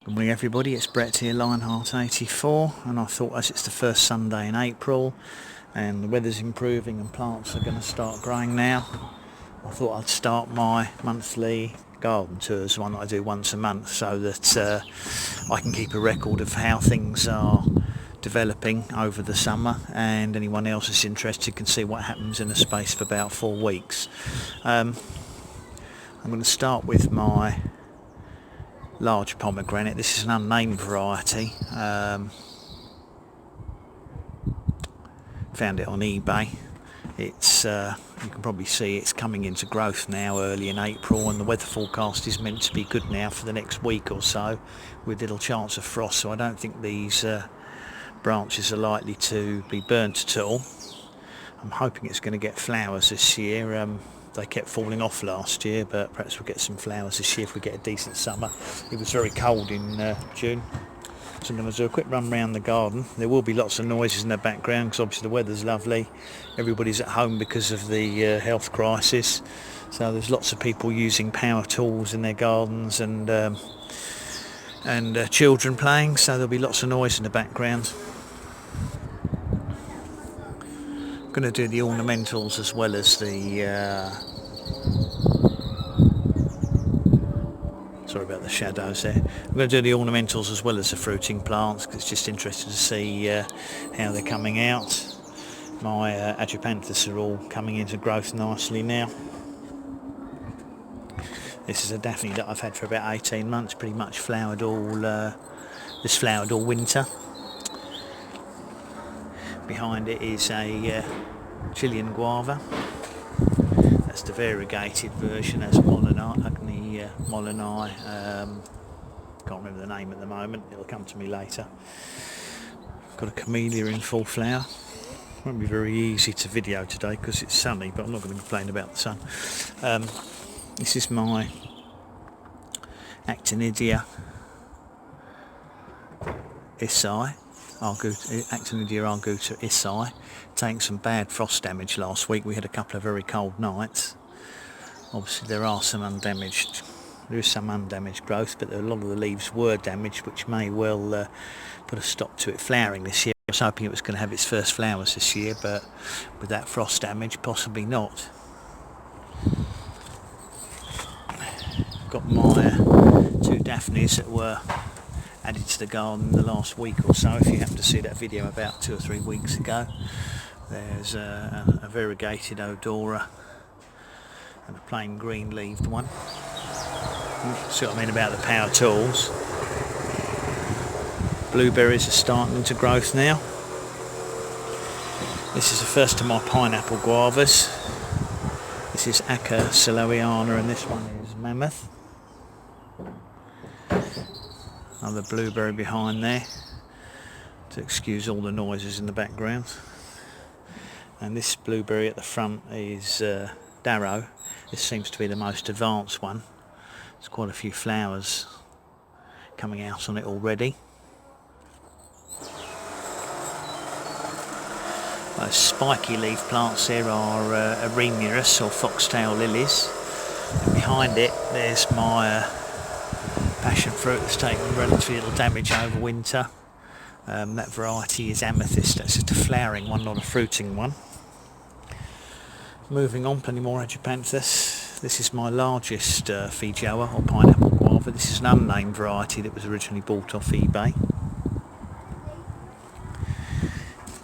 Good morning everybody, it's Brett here, Lionheart84, and I thought as it's the first Sunday in April and the weather's improving and plants are going to start growing now, I thought I'd start my monthly garden tours, one that I do once a month, so that I can keep a record of how things are developing over the summer, and anyone else that's interested can see what happens in a space of about 4 weeks. I'm going to start with my large pomegranate. This is an unnamed variety. Found it on eBay. It's you can probably see it's coming into growth now early in April, and the weather forecast is meant to be good now for the next week or so with little chance of frost, so I don't think these branches are likely to be burnt at all. I'm hoping it's going to get flowers this year. They kept falling off last year, but perhaps we'll get some flowers this year if we get a decent summer. It was very cold in June, so I'm going to do a quick run around the garden. There will be lots of noises in the background because obviously the weather's lovely. Everybody's at home because of the health crisis, so there's lots of people using power tools in their gardens and children playing, so there'll be lots of noise in the background. I'm going to do the ornamentals as well as the sorry about the shadows there. I'm going to do the ornamentals as well as the fruiting plants because it's just interesting to see how they're coming out. My agipanthus are all coming into growth nicely now. This is a daphne that I've had for about 18 months, pretty much flowered all winter. Behind it is a Chilean guava. That's the variegated version. That's Agni Molini. Can't remember the name at the moment. It'll come to me later. Got a camellia in full flower. Won't be very easy to video today because it's sunny, but I'm not going to complain about the sun. This is my Actinidia Isai. Actinidia arguta Isai, taking some bad frost damage last week. We had a couple of very cold nights. Obviously there is some undamaged growth, but a lot of the leaves were damaged, which may well put a stop to it flowering this year. I was hoping it was going to have its first flowers this year, but with that frost damage, possibly not. Got my two daphnes that were added to the garden in the last week or so. If you happen to see that video about 2 or 3 weeks ago, there's a variegated odora and a plain green leaved one. See what I mean about the power tools. Blueberries are starting into growth now. This is the first of my pineapple guavas. This is Aca Siloiana and this one is Mammoth. Another blueberry behind there, to excuse all the noises in the background. And this blueberry at the front is Darrow. This seems to be the most advanced one. There's quite a few flowers coming out on it already. Those spiky leaf plants there are Arenaris or foxtail lilies. And behind it there's my passion fruit that's taken relatively little damage over winter. That variety is amethyst. That's just a flowering one, not a fruiting one. Moving on, plenty more agipanthus. This is my largest feijoa or pineapple guava. This is an unnamed variety that was originally bought off eBay.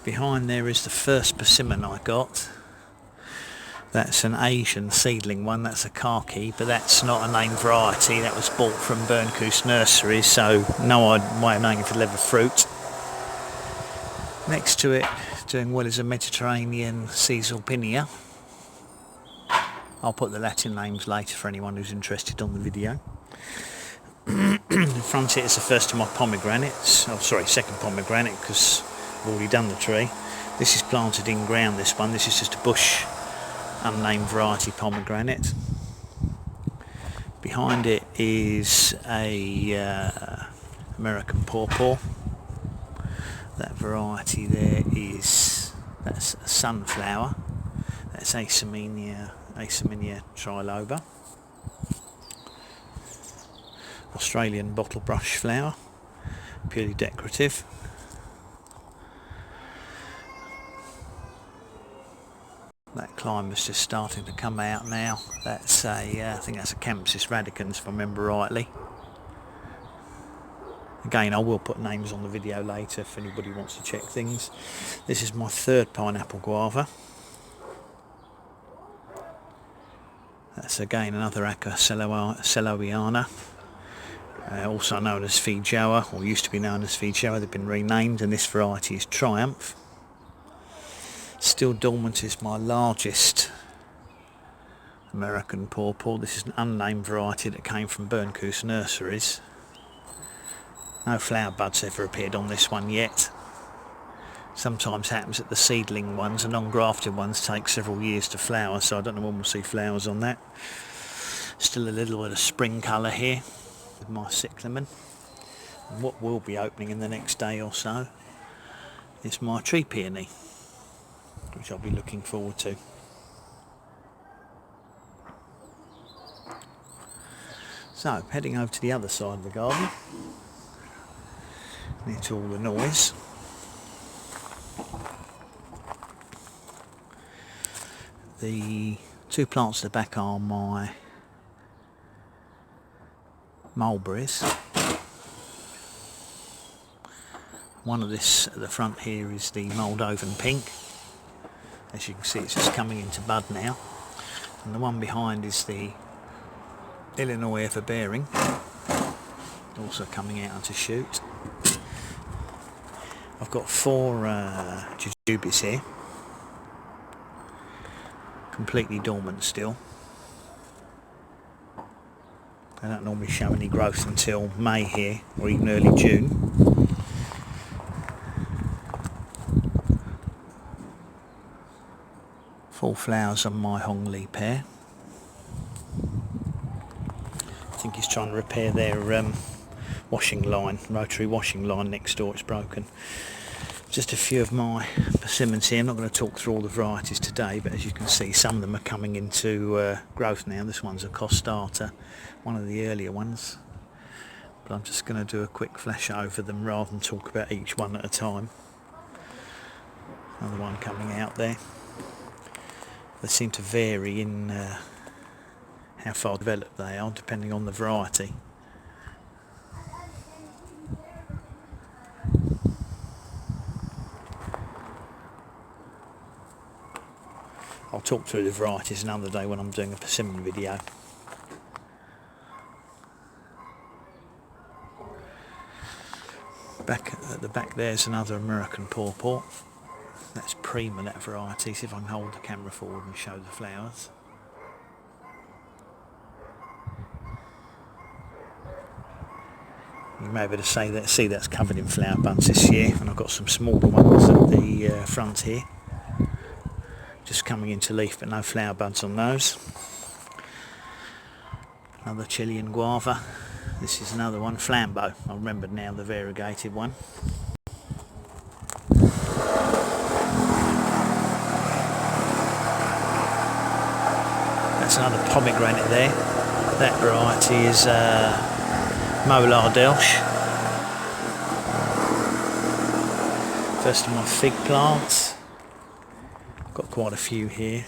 Behind there is the first persimmon I got. That's an Asian seedling one, that's a khaki, but that's not a named variety. That was bought from Burncoose Nursery, so no way of knowing if it'll ever fruit. Next to it, doing well, is a Mediterranean Caesalpinia. I'll put the Latin names later for anyone who's interested on the video. In front here is the first of my pomegranates. Oh, sorry, second pomegranate because I've already done the tree. This is planted in ground, this one. This is just a bush unnamed variety pomegranate. Behind it is a American pawpaw. That variety there that's a sunflower. That's Asamenia triloba. Australian bottle brush flower, purely decorative. That climber's just starting to come out now. That's I think that's a Campsis radicans if I remember rightly. Again, I will put names on the video later if anybody wants to check things. This is my third pineapple guava. That's again another Aca Celoiana, also known as Feijoa, or used to be known as Feijoa. They've been renamed, and this variety is Triumph. Still dormant is my largest American pawpaw. This is an unnamed variety that came from Burncoose nurseries. No flower buds ever appeared on this one yet. Sometimes happens that the seedling ones and non-grafted ones take several years to flower, so I don't know when we'll see flowers on that. Still a little bit of spring colour here with my cyclamen. And what will be opening in the next day or so is my tree peony, which I'll be looking forward to. So, heading over to the other side of the garden, near to all the noise. The two plants at the back are my mulberries. One of this at the front here is the Moldovan pink. As you can see, it's just coming into bud now. And the one behind is the Illinois everbearing, also coming out onto shoot. I've got 4 jujubes here, completely dormant still. They don't normally show any growth until May here, or even early June. Full flowers on my Hongli pear. I think he's trying to repair their washing line, rotary washing line next door. It's broken. Just a few of my persimmons here. I'm not going to talk through all the varieties today, but as you can see, some of them are coming into growth now. This one's a costata, one of the earlier ones, but I'm just going to do a quick flash over them rather than talk about each one at a time. Another one coming out there. They seem to vary in how far developed they are depending on the variety. I'll talk through the varieties another day when I'm doing a persimmon video. Back at the back there's another American pawpaw. That's Prima, that variety. See if I can hold the camera forward and show the flowers. You may be able to see that's covered in flower buds this year, and I've got some smaller ones at the front here, just coming into leaf, but no flower buds on those. Another Chilean guava. This is another one, Flambeau. I remembered now, the variegated one. That's another pomegranate there. That variety is Molar Delche. First of my fig plants. I've got quite a few here.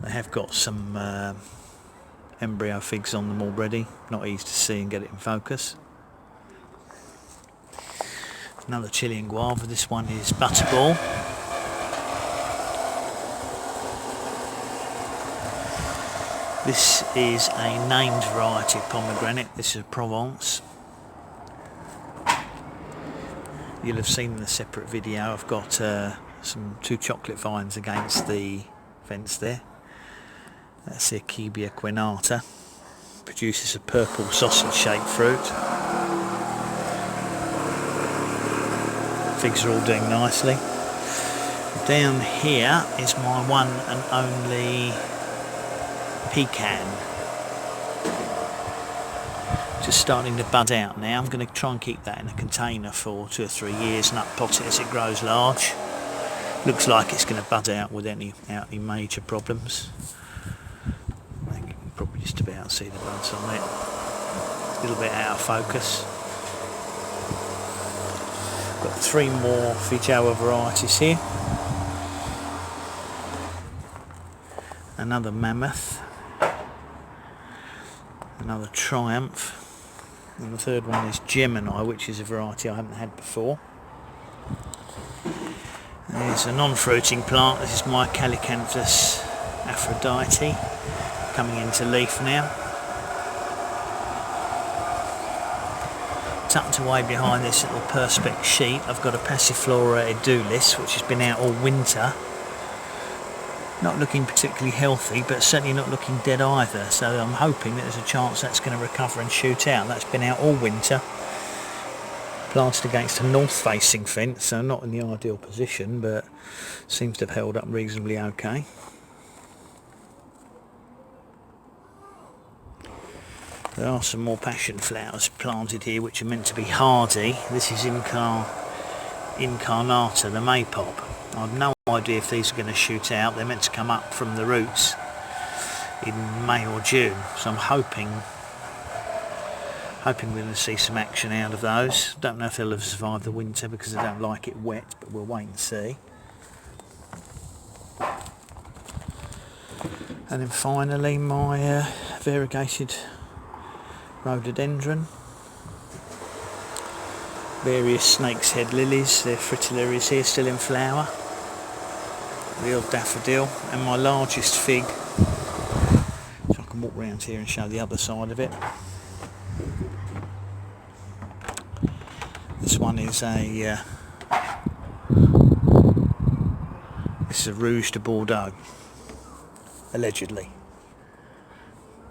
They have got some embryo figs on them already. Not easy to see and get it in focus. Another Chilean guava. This one is Butterball. This is a named variety of pomegranate. This is Provence. You'll have seen in the separate video I've got some 2 chocolate vines against the fence there. That's the Akebia quinata. Produces a purple sausage shaped fruit. Figs are all doing nicely. Down here is my one and only pecan, just starting to bud out now. I'm going to try and keep that in a container for 2 or 3 years and uppot it as it grows large. Looks like it's going to bud out without any major problems. I think you can probably just about see the buds on it. a little bit out of focus. Got 3 more Feijoa varieties here. Another Mammoth, another Triumph, and the third one is Gemini, which is a variety I haven't had before. There's a non-fruiting plant. This is my Calycanthus Aphrodite, coming into leaf now. Tucked away behind this little perspex sheet, I've got a Passiflora edulis, which has been out all winter. Not looking particularly healthy, but certainly not looking dead either, so I'm hoping that there's a chance that's going to recover and shoot out. That's been out all winter, planted against a north-facing fence, so not in the ideal position, but seems to have held up reasonably okay. There are some more passion flowers planted here which are meant to be hardy. This is Incarnata, the maypop. I've no idea if these are going to shoot out. They're meant to come up from the roots in May or June, so I'm hoping we're going to see some action out of those. Don't know if they'll have survived the winter because I don't like it wet, but we'll wait and see. And then finally my variegated rhododendron, various snake's head lilies, they're fritillaries here, still in flower, real daffodil, and my largest fig, so I can walk around here and show the other side of it. This one is a Rouge de Bordeaux, allegedly.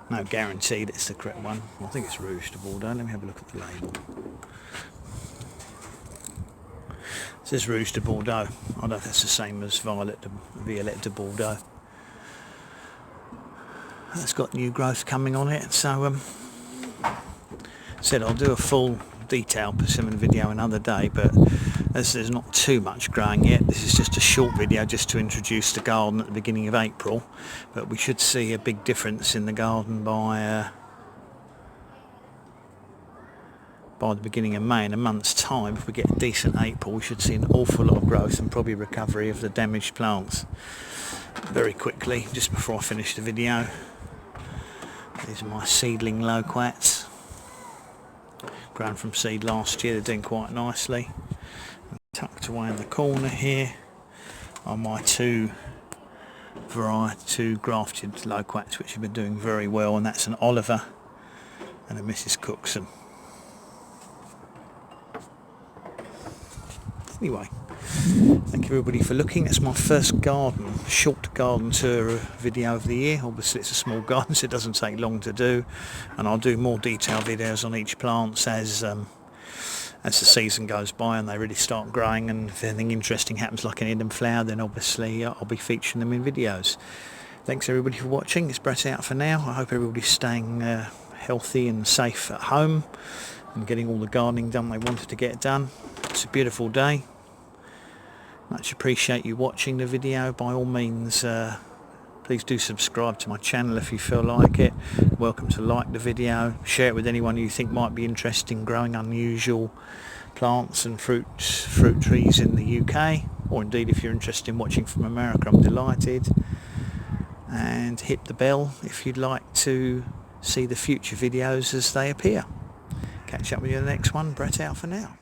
No guarantee that it's the correct one. I think it's Rouge de Bordeaux. Let me have a look at the label. It says Rouge de Bordeaux. I don't know if that's the same as Violette de Bordeaux. It's got new growth coming on it, so said I'll do a full detailed persimmon video another day, but as there's not too much growing yet, this is just a short video just to introduce the garden at the beginning of April, but we should see a big difference in the garden by the beginning of May. In a month's time, if we get a decent April, we should see an awful lot of growth and probably recovery of the damaged plants very quickly. Just before I finish the video, these are my seedling loquats, grown from seed last year. They're doing quite nicely. And tucked away in the corner here are my two grafted loquats which have been doing very well, and that's an Oliver and a Mrs. Cookson. Anyway, thank you everybody for looking. That's my first short garden tour video of the year. Obviously it's a small garden, so it doesn't take long to do, and I'll do more detailed videos on each plant as the season goes by and they really start growing, and if anything interesting happens like an Eden flower, then obviously I'll be featuring them in videos. Thanks everybody for watching. It's Brett out for now. I hope everybody's staying healthy and safe at home and getting all the gardening done they wanted to get done. It's a beautiful day. Much appreciate you watching the video. By all means, please do subscribe to my channel if you feel like it. Welcome to like the video, share it with anyone you think might be interested in growing unusual plants and fruit trees in the UK, or indeed if you're interested in watching from America, I'm delighted. And hit the bell if you'd like to see the future videos as they appear. Catch up with you in the next one. Brett out for now.